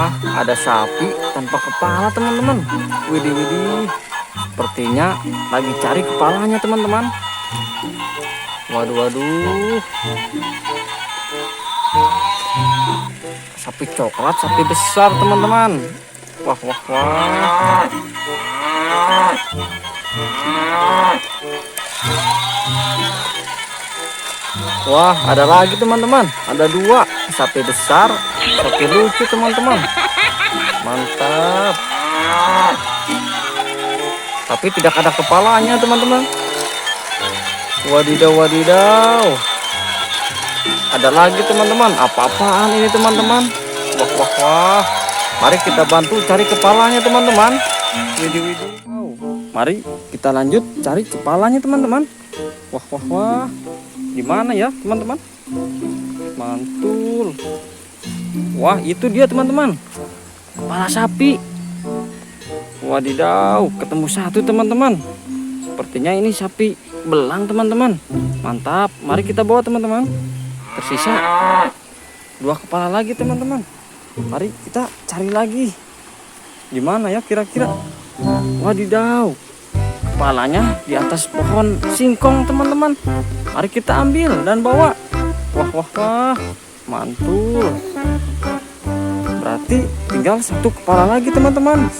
Wah, ada sapi tanpa kepala, teman-teman. Widih, widih. Sepertinya lagi cari kepalanya, teman-teman. Waduh, waduh. Sapi coklat, sapi besar, teman-teman. Wah, wah, wah. Wah, ada lagi, teman-teman. Ada dua sapi besar, sapi lucu, teman-teman. Mantap. Tapi tidak ada kepalanya, teman-teman. Wadidaw, wadidaw. Ada lagi, teman-teman. Apa-apaan ini, teman-teman? Wah, wah, wah. Mari kita bantu cari kepalanya, teman-teman. Widih, widih. Mari kita lanjut cari kepalanya, teman-teman. Wah, wah, wah. Gimana ya, teman-teman? Mantul. Wah, itu dia, teman-teman. Kepala sapi. Wadidaw, ketemu satu, teman-teman. Sepertinya ini sapi belang, teman-teman. Mantap. Mari kita bawa, teman-teman. Tersisa dua kepala lagi, teman-teman. Mari kita cari lagi. Gimana ya kira-kira? Wadidaw. Kepalanya di atas pohon singkong, teman-teman. Mari kita ambil dan bawa. Wah, wah, wah. Mantul. Berarti tinggal satu kepala lagi, teman-teman.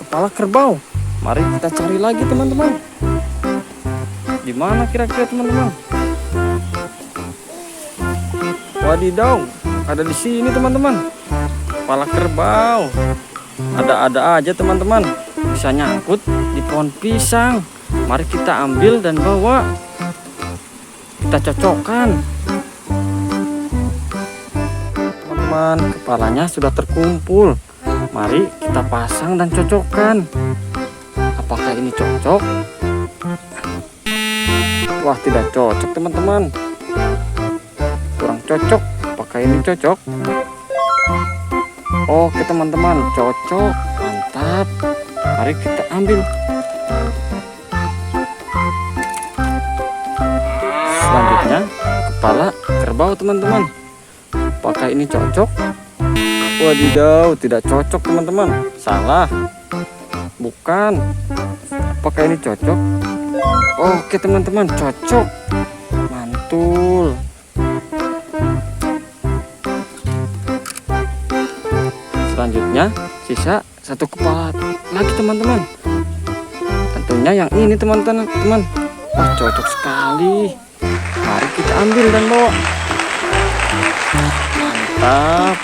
Kepala kerbau. Mari kita cari lagi, teman-teman. Di mana kira-kira, teman-teman? Wadidaw, ada di sini, teman-teman. Kepala kerbau. Ada-ada aja, teman-teman. Bisa nyangkut di pohon pisang. Mari kita ambil dan bawa. Kita cocokkan. Teman-teman, kepalanya sudah terkumpul. Mari kita pasang dan cocokkan. Apakah ini cocok? Wah, tidak cocok, teman-teman. Kurang cocok. Apakah ini cocok? Oke, teman-teman, cocok. Mantap. Mari kita ambil. Selanjutnya kepala kerbau, teman-teman. Apakah ini cocok? Wadidaw, tidak cocok, teman-teman. Salah. Bukan. Apakah ini cocok? Oke, teman-teman, cocok. Mantul. Selanjutnya sisa satu kepala lagi, teman-teman. Tentunya yang ini, teman-teman. Wah, cocok sekali. Mari kita ambil dan bawa. Mantap.